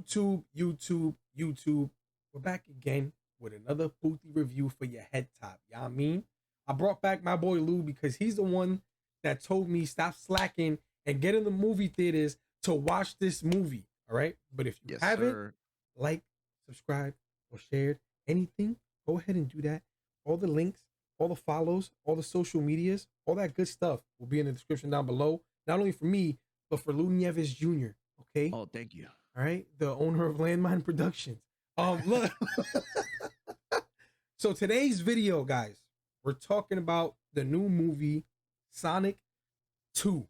YouTube. We're back again with another Puti review for your head top. You know what I mean? I brought back my boy Lou because he's the one that told me stop slacking and get in the movie theaters to watch this movie. All right. But if you haven't liked, subscribed, or shared anything, go ahead and do that. All the links, all the follows, all the social medias, all that good stuff will be in the description down below. Not only for me, but for LuNievesJr. Okay. Oh, thank you. All right. The owner of Landmine Productions. Look. So today's video, guys, we're talking about the new movie Sonic 2,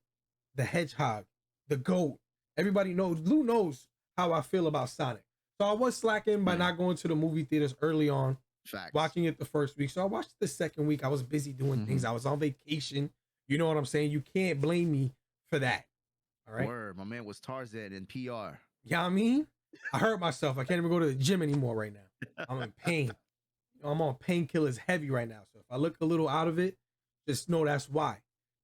the Hedgehog, the GOAT. Everybody knows, Lou knows how I feel about Sonic. So I was slacking by not going to the movie theaters early on. Facts. Watching it the first week. So I watched the second week. I was busy doing things. I was on vacation. You know what I'm saying? You can't blame me for that. All right. Word. My man was Tarzan in PR. You know what I mean? I hurt myself. I can't even go to the gym anymore right now. I'm in pain. I'm on painkillers heavy right now. So if I look a little out of it, just know that's why.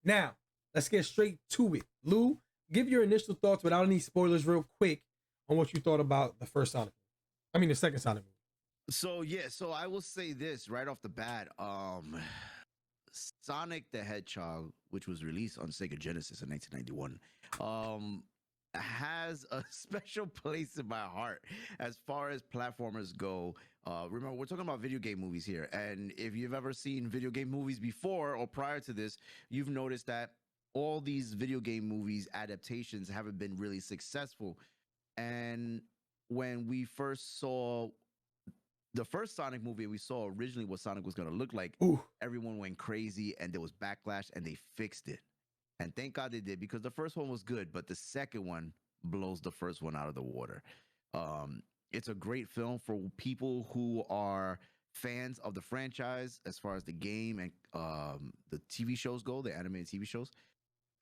Now, let's get straight to it. Lou, give your initial thoughts without any spoilers real quick on what you thought about the first Sonic movie. I mean, the second Sonic movie. So I will say this right off the bat. Sonic the Hedgehog, which was released on Sega Genesis in 1991, has a special place in my heart as far as platformers go. Remember, we're talking about video game movies here, and if you've ever seen video game movies before or prior to this, you've noticed that all these video game movies adaptations haven't been really successful. And when we first saw the first Sonic movie, we saw originally what Sonic was going to look like. Ooh. Everyone went crazy and there was backlash, and they fixed it. And thank God they did, because the first one was good, but the second one blows the first one out of the water. It's a great film for people who are fans of the franchise as far as the game and the TV shows go, the animated TV shows.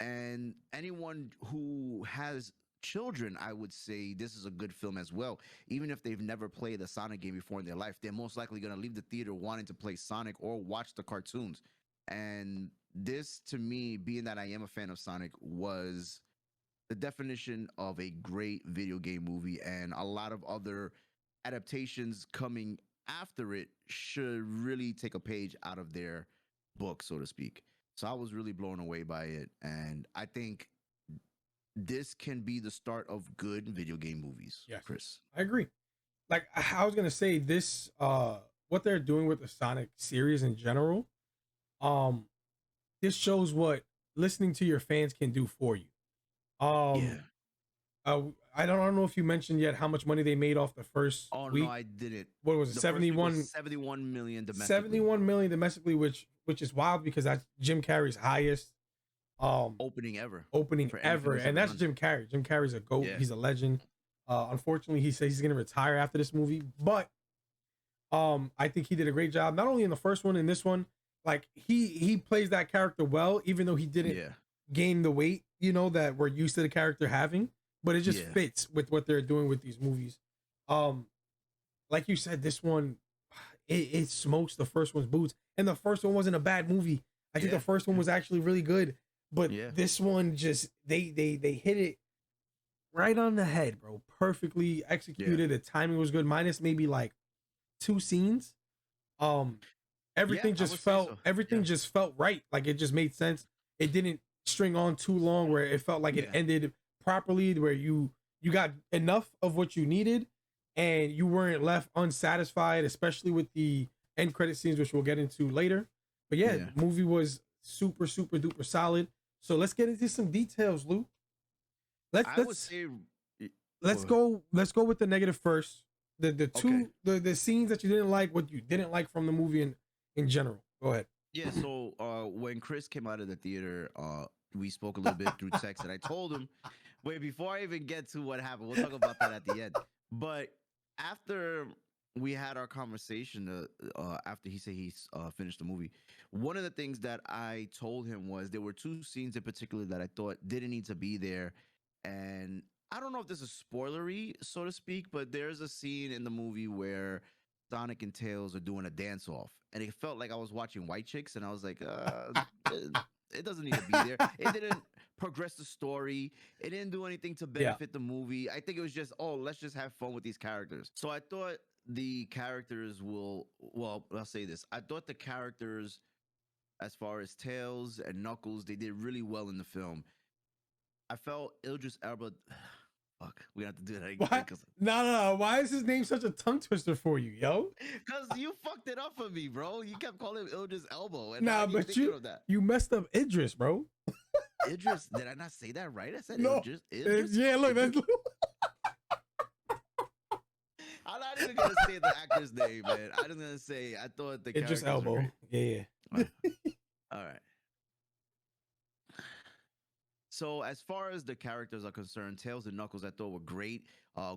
And anyone who has children, I would say this is a good film as well. Even if they've never played a Sonic game before in their life, they're most likely going to leave the theater wanting to play Sonic or watch the cartoons. And this, to me, being that I am a fan of Sonic, was the definition of a great video game movie, and a lot of other adaptations coming after it should really take a page out of their book, so to speak. So I was really blown away by it, and I think this can be the start of good video game movies. Yes, Chris. I agree. Like I was gonna say, this what they're doing with the Sonic series in general, this shows what listening to your fans can do for you. I don't know if you mentioned yet how much money they made off the first week. No, I didn't. What was it? 71 million domestically. 71 million domestically, which is wild because that's Jim Carrey's highest opening ever. And that's Jim Carrey. Jim Carrey's a GOAT. Yeah. He's a legend. Unfortunately, he says he's gonna retire after this movie, but I think he did a great job, not only in the first one, in this one. Like he plays that character well, even though he didn't gain the weight, you know, that we're used to the character having, but it just fits with what they're doing with these movies. Like you said, this one, it smokes the first one's boots, and the first one wasn't a bad movie. I think the first one was actually really good, but this one just, they hit it right on the head, bro. Perfectly executed. The timing was good, minus maybe like 2 scenes. Everything just felt just felt right. Like it just made sense. It didn't string on too long where it felt like it ended properly, where you got enough of what you needed and you weren't left unsatisfied, especially with the end credit scenes, which we'll get into later. But the movie was super duper solid. So let's get into some details, Lou. Let's go with the negative first. The scenes that you didn't like, what you didn't like from the movie in general. Go ahead. Yeah, so when Chris came out of the theater, we spoke a little bit through text, and I told him, wait, before I even get to what happened, we'll talk about that at the end. But after we had our conversation, after he said he finished the movie, one of the things that I told him was there were 2 scenes in particular that I thought didn't need to be there. And I don't know if this is spoilery, so to speak, but there's a scene in the movie where Sonic and Tails are doing a dance-off, and it felt like I was watching White Chicks, and I was like, it doesn't need to be there. It didn't progress the story. It didn't do anything to benefit the movie. I think it was just, oh, let's just have fun with these characters. So I thought the characters I'll say this. I thought the characters, as far as Tails and Knuckles, they did really well in the film. I felt Idris Elba. Fuck, we have to do that again. No. Why is his name such a tongue twister for you, yo? Because you fucked it up for me, bro. You kept calling him Idris Elba. Nah, but you messed up Idris, bro. Idris, did I not say that right? I said no. Idris. Yeah, look, that's. I'm not even gonna say the actor's name, man. I'm just gonna say I thought the Idris Elba. Yeah. All right. So as far as the characters are concerned, Tails and Knuckles I thought were great.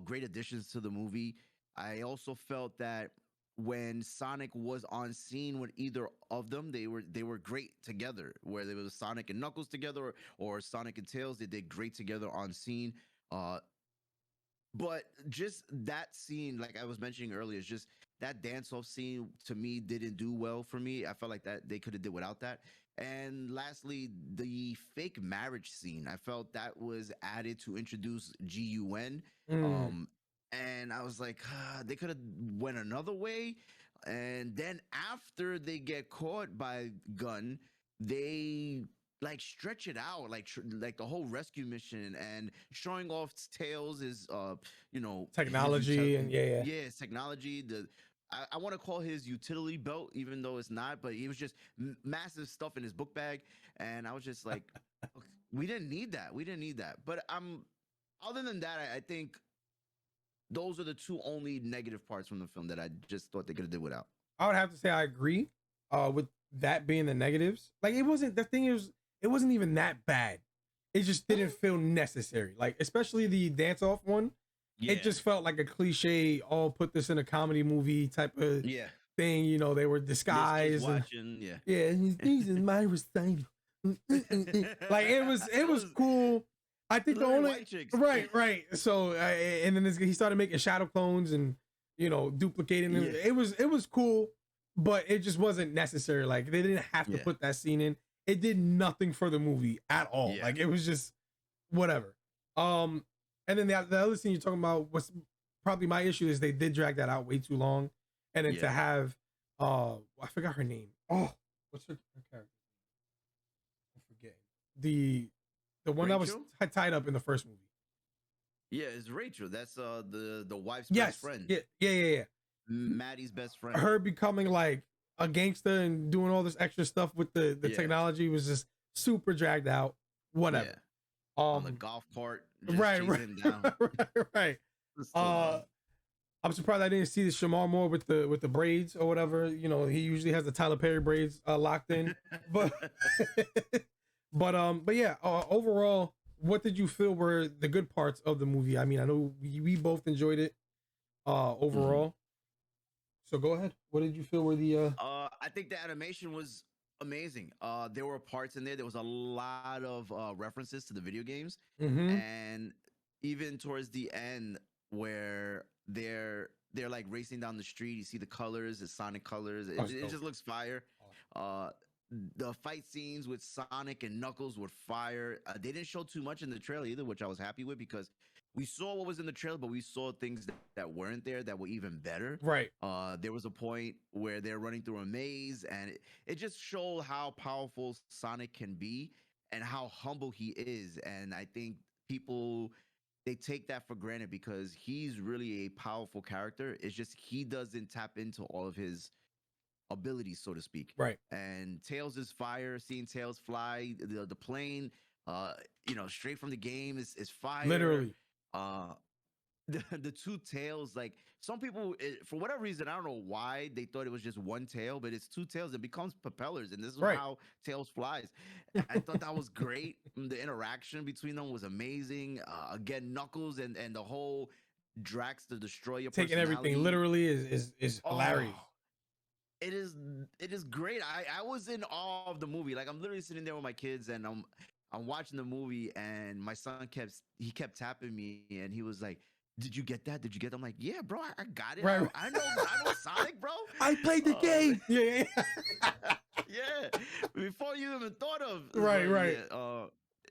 Great additions to the movie. I also felt that when Sonic was on scene with either of them, they were great together. Whether it was Sonic and Knuckles together or Sonic and Tails, they did great together on scene. But just that scene, like I was mentioning earlier, is just that dance-off scene to me didn't do well for me. I felt like that they could have did without that. And lastly, the fake marriage scene. I felt that was added to introduce GUN. And I was like, they could have went another way. And then after they get caught by Gun, they like stretch it out, like the whole rescue mission and showing off Tails is technology and technology. I want to call his utility belt, even though it's not, but he was just massive stuff in his book bag, and I was just like, we didn't need that. But other than that, I think those are the two only negative parts from the film that I just thought they could have did without. I would have to say I agree with that being the negatives. Like it wasn't even that bad. It just didn't feel necessary. Like especially the dance off one. Yeah. It just felt like a cliche, put this in a comedy movie type of thing. You know, they were disguised. These is my recital. Like it was cool. I think the only right. So and then he started making shadow clones and duplicating them. It was cool, but it just wasn't necessary. Like they didn't have to put that scene in. It did nothing for the movie at all. Like it was just whatever. And then the other thing you're talking about was probably my issue is they did drag that out way too long. And then to have, I forgot her name. Oh, what's her character? I forget. The one Rachel? that was tied up in the first movie. Yeah, it's Rachel. That's the wife's best friend. Yeah. Maddie's best friend. Her becoming like a gangster and doing all this extra stuff with the technology was just super dragged out. Whatever. Yeah. On the golf cart. Right. I'm surprised I didn't see the Shamar Moore with the braids or whatever. He usually has the Tyler Perry braids locked in. But but yeah, overall, what did you feel were the good parts of the movie? I mean, I know we both enjoyed it overall. So go ahead. What did you feel were the I think the animation was amazing. There were parts in there. There was a lot of references to the video games, and even towards the end where they're like racing down the street, you see the colors, the Sonic colors. It just looks fire. The fight scenes with Sonic and Knuckles were fire. They didn't show too much in the trailer either, which I was happy with because we saw what was in the trailer, but we saw things that weren't there that were even better. Right. There was a point where they're running through a maze, and it just showed how powerful Sonic can be and how humble he is. And I think people, they take that for granted because he's really a powerful character. It's just he doesn't tap into all of his abilities, so to speak. Right. And Tails is fire. Seeing Tails fly the plane, straight from the game is fire. Literally. The two tails, like some people, for whatever reason, I don't know why they thought it was just one tail, but it's two tails. It becomes propellers, and this is how Tails flies. I thought that was great. The interaction between them was amazing. Again, Knuckles and the whole Drax the Destroyer taking everything literally is hilarious. It is great. I was in awe of the movie. Like I'm literally sitting there with my kids, and I'm watching the movie, and my son kept tapping me, and he was like, "Did you get that? Did you get that?" I'm like, "Yeah, bro, I got it. Right. I know Sonic, bro. I played the game." Yeah. Yeah. Before you even thought of right.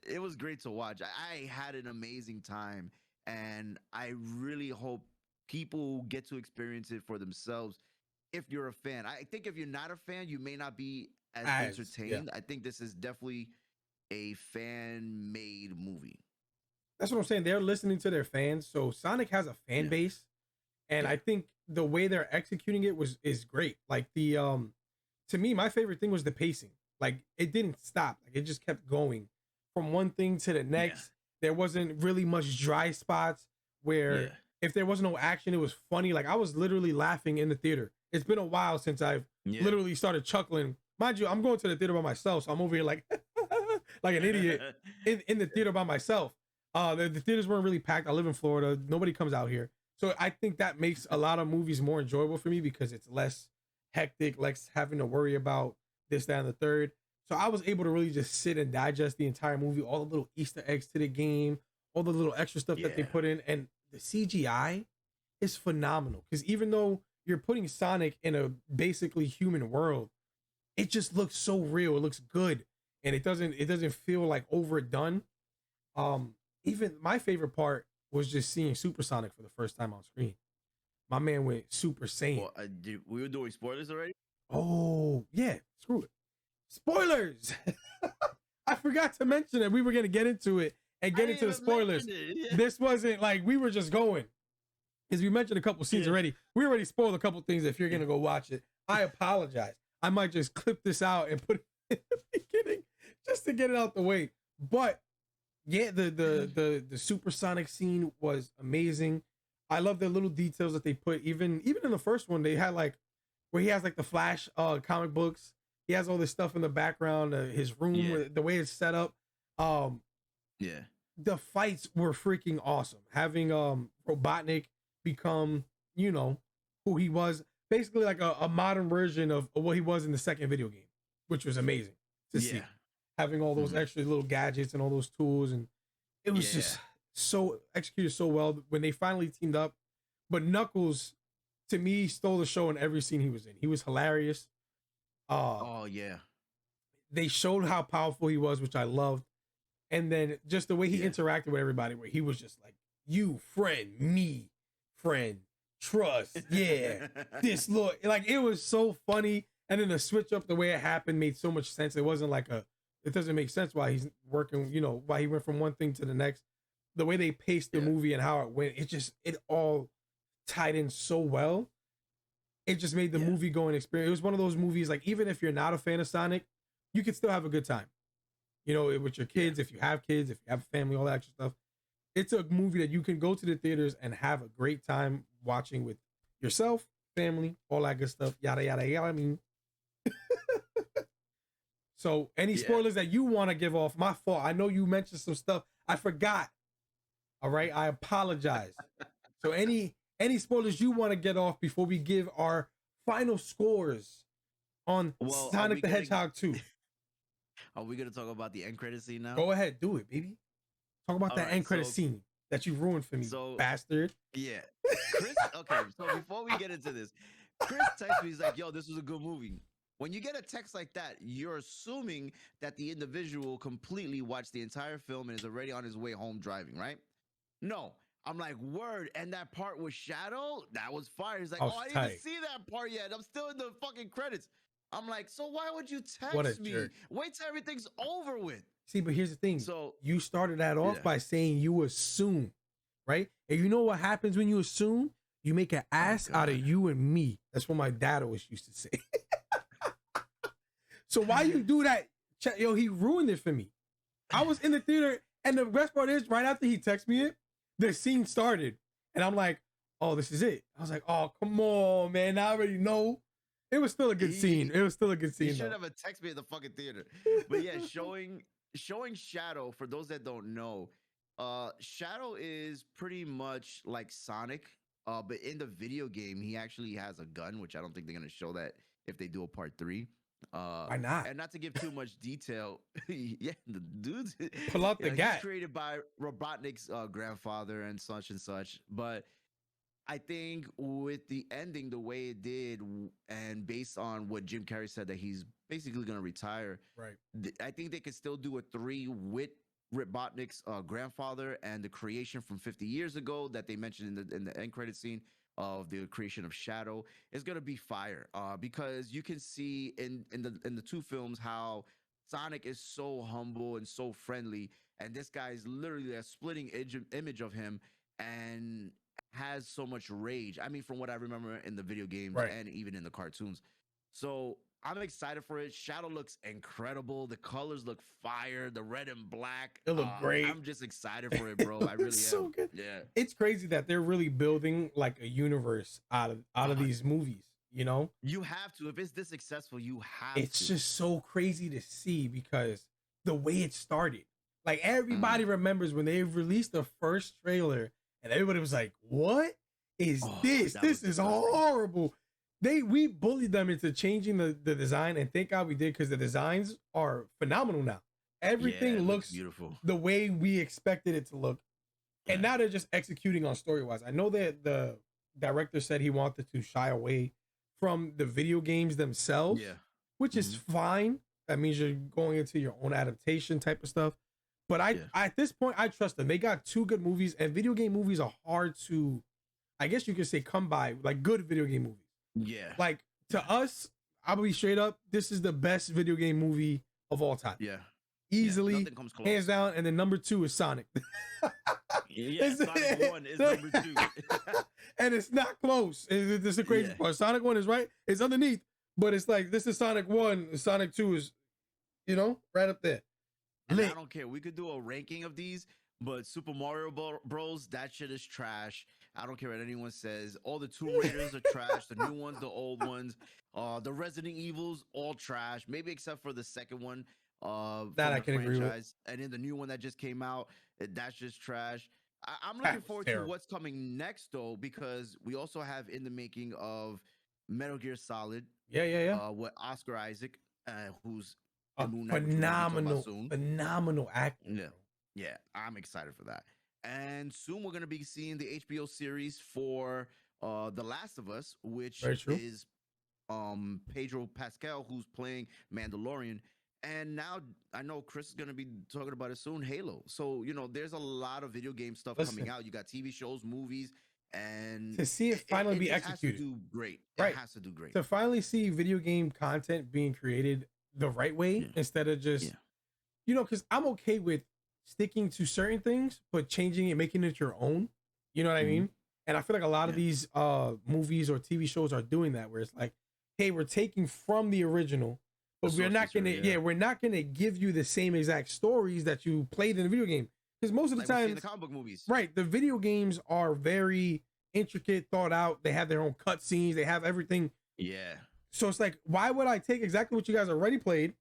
it was great to watch. I had an amazing time, and I really hope people get to experience it for themselves. If you're a fan, I think if you're not a fan, you may not be as Yeah. entertained. I think this is definitely a fan-made movie. That's what I'm saying. They're listening to their fans. So Sonic has a fan base. And I think the way they're executing it is great. Like to me, my favorite thing was the pacing. Like it didn't stop. Like it just kept going from one thing to the next. There wasn't really much dry spots where if there was no action, it was funny. Like I was literally laughing in the theater. It's been a while since I've literally started chuckling. Mind you, I'm going to the theater by myself, so I'm over here like like an idiot in the theater by myself. The theaters weren't really packed. I live in Florida. Nobody comes out here. So I think that makes a lot of movies more enjoyable for me because it's less hectic, less having to worry about this, that, and the third. So I was able to really just sit and digest the entire movie, all the little Easter eggs to the game, all the little extra stuff that they put in. And the CGI is phenomenal because even though you're putting Sonic in a basically human world, it just looks so real. It looks good. And it doesn't feel like overdone. Even my favorite part was just seeing Supersonic for the first time on screen. My man went Super Saiyan. Well, we were doing spoilers already? Oh, yeah. Screw it. Spoilers! I forgot to mention it. We were going to get into it and get into the spoilers. This wasn't like we were just going. Because we mentioned a couple scenes already. We already spoiled a couple things if you're going to go watch it. I apologize. I might just clip this out and put it in the beginning just to get it out the way. But yeah, the supersonic scene was amazing. I love the little details that they put. Even in the first one, they had like where he has like the Flash comic books. He has all this stuff in the background. His room, the way it's set up. The fights were freaking awesome. Having Robotnik become, who he was, basically like a modern version of what he was in the second video game, which was amazing to see. Having all those extra little gadgets and all those tools, and it was just so executed so well when they finally teamed up. But Knuckles, to me, stole the show in every scene he was in. He was hilarious. They showed how powerful he was, which I loved, and then just the way he interacted with everybody, where he was just like, "You friend, me friend, trust, this look." Like it was so funny, and then the switch up, the way it happened, made so much sense. It wasn't like it doesn't make sense why he's working, why he went from one thing to the next. The way they paced the movie and how it went, it all tied in so well. It just made the movie going experience. It was one of those movies, like, even if you're not a fan of Sonic, you could still have a good time. With your kids, if you have kids, if you have a family, all that extra stuff. It's a movie that you can go to the theaters and have a great time watching with yourself, family, all that good stuff. Yada, yada, yada. I mean, so any spoilers that you want to give off, my fault. I know you mentioned some stuff. I forgot. All right. I apologize. So any spoilers you want to get off before we give our final scores on Sonic the Hedgehog 2? Are we going to talk about the end credit scene now? Go ahead. Do it, baby. Talk about that end credit scene that you ruined for me, bastard. Yeah. Chris, okay, so before we get into this, Chris texted me, he's like, "Yo, this was a good movie." When you get a text like that, you're assuming that the individual completely watched the entire film and is already on his way home driving, right? No. I'm like, word. And that part with Shadow, that was fire. He's like, I didn't even see that part yet. I'm still in the fucking credits. I'm like, so why would you text me? Jerk. Wait till everything's over with. See, but here's the thing. So you started that off by saying you assume, right? And you know what happens when you assume? You make an ass out of you and me. That's what my dad always used to say. So why you do that? Yo, he ruined it for me. I was in the theater, and the best part is, right after he texted me it, the scene started, and I'm like, "Oh, this is it." I was like, "Oh, come on, man! I already know." It was still a good scene. It was still a good scene. You should have texted me at the fucking theater. But yeah, showing Shadow, for those that don't know, Shadow is pretty much like Sonic, but in the video game, he actually has a gun, which I don't think they're gonna show that if they do a part 3. Why not? And not to give too much detail, the dudes pull out the gat. He's created by Robotnik's grandfather and such. But I think with the ending, the way it did, and based on what Jim Carrey said that he's basically going to retire, right? I think they could still do a 3 with Robotnik's grandfather and the creation from 50 years ago that they mentioned in the end credit scene of the creation of Shadow is gonna be fire. Because you can see in the two films how Sonic is so humble and so friendly, and this guy is literally a splitting image of him and has so much rage. I mean, from what I remember in the video games Right. and even in the cartoons. So I'm excited for it. Shadow looks incredible. The colors look fire. The red and black. It look great. I'm just excited for it, bro. I really so am. good. Yeah. It's crazy that they're really building like a universe out of these movies, you know? You have to. If it's this successful, you have It's to. just so crazy to see because the way it started. Like everybody remembers when they released the first trailer and everybody was like, "What is this? This is horrible." We bullied them into changing the design, and thank God we did because the designs are phenomenal now. Everything looks beautiful the way we expected it to look. And now they're just executing on story-wise. I know that the director said he wanted to shy away from the video games themselves, which is fine. That means you're going into your own adaptation type of stuff. But at this point, I trust them. They got two good movies, and video game movies are hard to, I guess you could say, come by, like good video game movies. Yeah. Like to us, I'll be straight up, this is the best video game movie of all time. Yeah. Easily, nothing comes close. hands down, and then number 2 is Sonic. Sonic 1 is number 2. And it's not close. This is the crazy part. Sonic 1 is right. It's underneath, but it's like this is Sonic 1. Sonic 2 is, right up there. And I don't care. We could do a ranking of these, but Super Mario Bros, that shit is trash. I don't care what anyone says. All the Tomb Raiders are trash. The new ones, the old ones. The Resident Evils, all trash. Maybe except for the second one. That I can agree with. And then the new one that just came out, that's just trash. I'm looking forward to what's coming next, though, because we also have in the making of Metal Gear Solid. Yeah. With Oscar Isaac, who's a phenomenal actor. Yeah, I'm excited for that. And soon we're going to be seeing the HBO series for The Last of Us, which is Pedro Pascal, who's playing Mandalorian. And now I know Chris is going to be talking about it soon, Halo. So, there's a lot of video game stuff coming out. You got TV shows, movies, and to see it finally be executed. It has to do great. Right. It has to do great. To finally see video game content being created the right way instead of just, because I'm okay with sticking to certain things, but changing it, making it your own. You know what I mean? And I feel like a lot of these movies or TV shows are doing that, where it's like, hey, we're taking from the original, but we're not gonna give you the same exact stories that you played in the video game. Because most of the time, the comic book movies, right? The video games are very intricate, thought out. They have their own cutscenes. They have everything. Yeah. So it's like, why would I take exactly what you guys already played,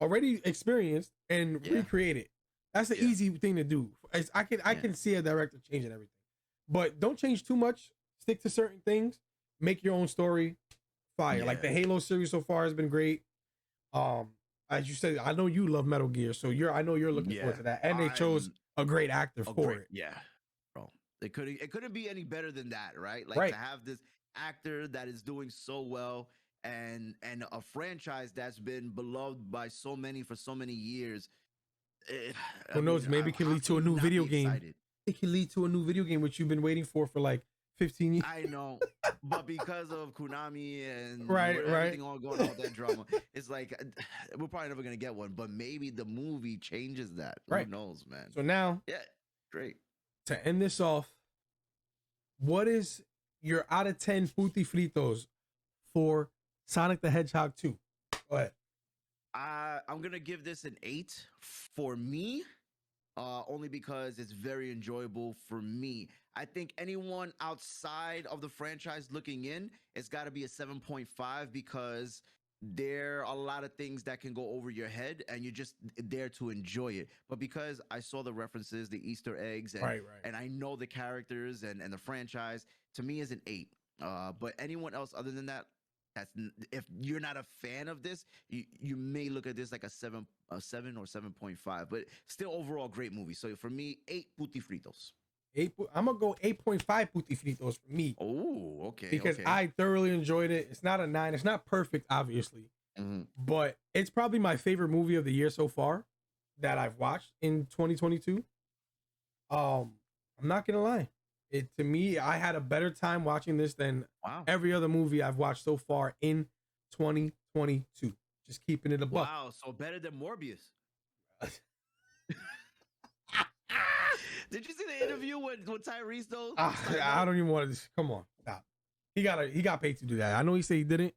already experienced, and recreate it? That's the easy thing to do. I can see a director changing everything, but don't change too much. Stick to certain things. Make your own story. Fire. Like the Halo series so far has been great. As you said, I know you love Metal Gear, so I know you're looking forward to that. And they chose a great actor for it. Yeah, bro. It couldn't be any better than that, right? Like to have this actor that is doing so well and a franchise that's been beloved by so many for so many years. Who knows? Maybe it can lead to a new video game. It can lead to a new video game, which you've been waiting for like 15 years. I know, but because of Konami and everything all going on with that drama, it's like we're probably never gonna get one. But maybe the movie changes that. Who knows, man? So now, great. To end this off, what is your out of 10 Puti Fritos for Sonic the Hedgehog 2? Go ahead. I'm gonna give this an 8 for me, only because it's very enjoyable for me. I think anyone outside of the franchise looking in, it's got to be a 7.5 because there are a lot of things that can go over your head and you're just there to enjoy it. But because I saw the references, the Easter eggs, and I know the characters and the franchise, to me is an 8. But anyone else other than that, if you're not a fan of this, you may look at this like a 7 or 7.5, but still overall great movie. So for me, 8 Puti Fritos. I'm gonna go 8.5 Puti Fritos for me. Oh, okay. Because I thoroughly enjoyed it. It's not a 9. It's not perfect, obviously, but it's probably my favorite movie of the year so far. that I've watched in 2022. I'm not gonna lie. To me, I had a better time watching this than every other movie I've watched so far in 2022. Just keeping it a buck. Wow, so better than Morbius. Did you see the interview with Tyrese though? I don't even want to. Come on, stop. He got paid to do that. I know he said he didn't.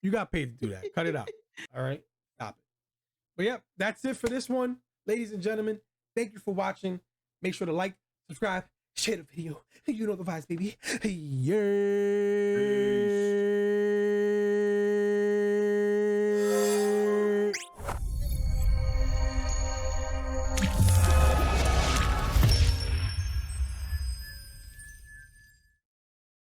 You got paid to do that. Cut it out. All right, stop it. But yeah, that's it for this one, ladies and gentlemen. Thank you for watching. Make sure to like, subscribe, share the video. You know the vibes, baby. Yeah.